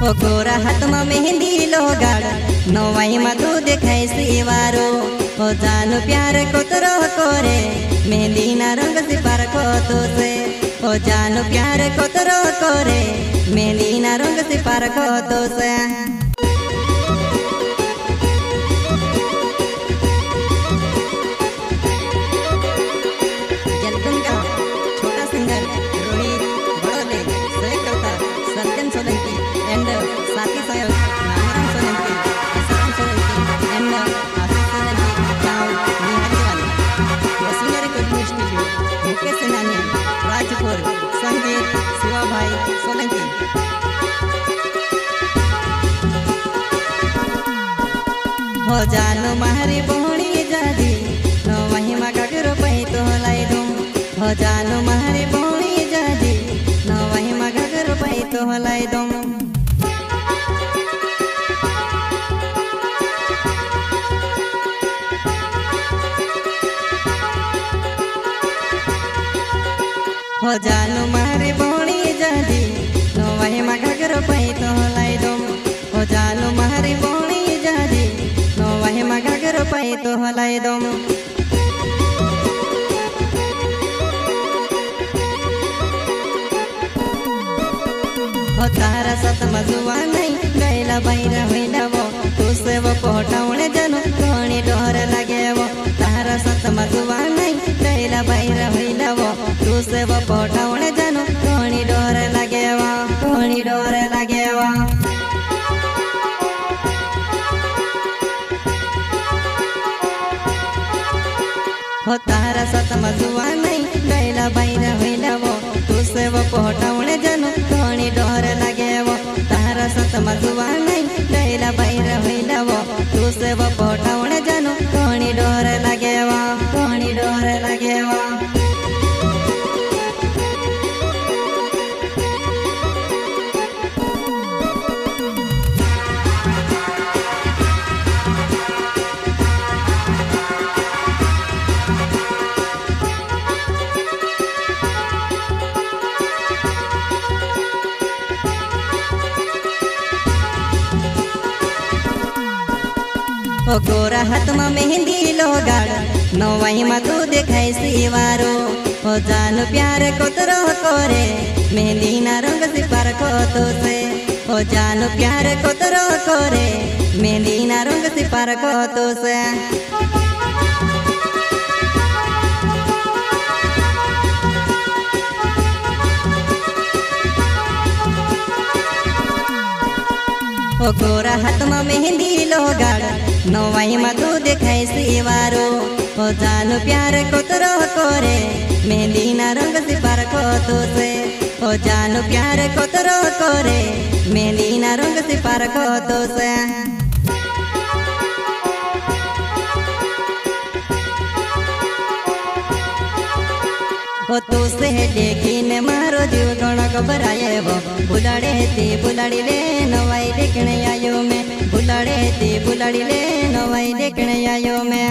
ओ गोरा हाथ में मेहंदी लोगाड़ नवाई में तू देखाई सिवारो ओ जानू प्यार कोतरो कोरे मेहंदी ना रंग से पार को तो से ओ जानू प्यार कोतरो कोरे मेहंदी ना रंग से पार को तो से संगीत शिवा भाई सोलंकी। हो जानो मारी बोणी जादी नो वही मा गगरो पई तो लाई दूं हो जानो मारी बोणी जादी नो वही मा गगरो पई तो लाई दूं हो जानो मारे बोणी जादी नो वही मा गगरो पई तो लाई दूं हो जानो मारे बोणी जादी नो वही मा गगरो पई तो लाई दूं हो तारा सत मजुआ नहीं गैला बैरा होइला वो तू से वो पोटावणे जनो कोणी डोर लगे वो तारा सत मजुआ नहीं गैला बैरा होइला वो तू से वो पोटावणे जनो कोणी डोर लगे वो कोणी डोर लगे वो हो तारा सत मजुआ नहीं गैला बैरा होइला वो तू से वो पोटावणे जनो कोणी डोर लगे वो तारा सत मजुआ नहीं गैला बैरा होइला वो तू से वो पोटावणे जनो कोणी डोर लगे वो कोणी डोर लगे वो ओ गोरा हाथ में मेहंदी लोगाड़ नवाई में तू देखाई सिवारो ओ जानू प्यार कोतरो कोरे मेहंदी ना रंग से पार को तो से ओ जानू प्यार कोतरो कोरे मेहंदी ना रंग से पार को तो से ओ गोरा हाथ में मेहंदी लोगाड़ नवाई में तू देखाई सिवारो ओ जानू प्यार कोतरो कोरे मेहंदी ना रंग से पार को तो से ओ जानू प्यार कोतरो कोरे मेहंदी ना रंग से पार को तो से ओ तू से देखी ने मारो जीव घणो घबराए वो बुलाड़े थी बुलाड़ी ले नवाई देखने आयो मैं बुलाड़े थी बुलाड़ी ले नवाई देखने आयो मैं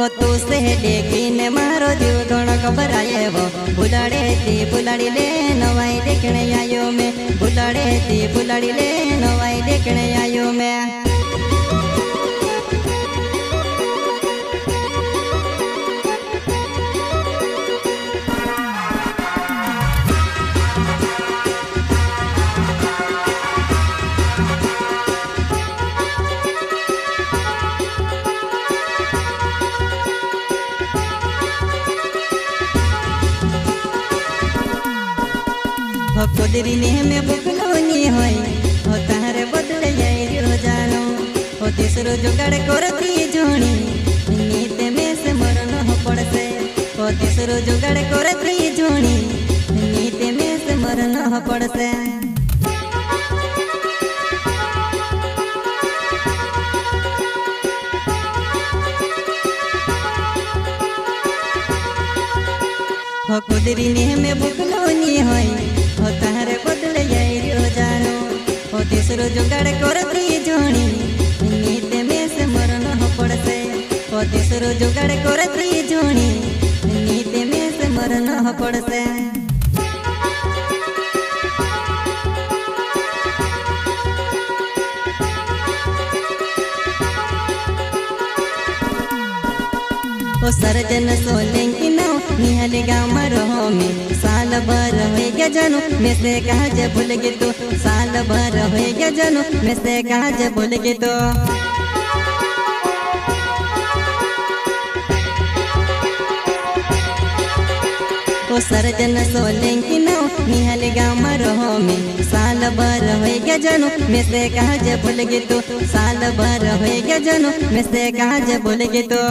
ओ तू से देखी ने मारो जीव घणो घबराए वो बुलाड़े थी बुलाड़ी ले नवाई देखने आयो मैं बुलाड़े थी बुलाड़ी ले नवाई देखने आयो मैं हो कुदरी ने में बुकलोनी होई हो तारे बदले जाई रो जानो हो तीसरो जुगाड़ करती जोणी नीते में से मरन हो पड़से हो तीसरो जुगाड़ करती जोणी नीते में से मरन हो पड़से हो कुदरी ने में बुकलोनी होई हो तारे बदले जाई रो जानो हो तीसरो जुगाड़ करती जोणी नीते में से मरन हो पड़से हो तीसरो जुगाड़ करती जोणी नीते में પડશે। ओ सर्जन सोलंकी नाव निहाली गाँव में रहो में साल भर हो गया जनू मैं से काज भूल गे तो साल भर हो गया जनू मैं से काज भूल गे तो ओ सर्जन सोलंकी नाव निहाली गाँव में रहो में साल भर हो गया जनू मैं से काज भूल गे तो साल भर हो गया जनू मैं से काज भूल गे तो।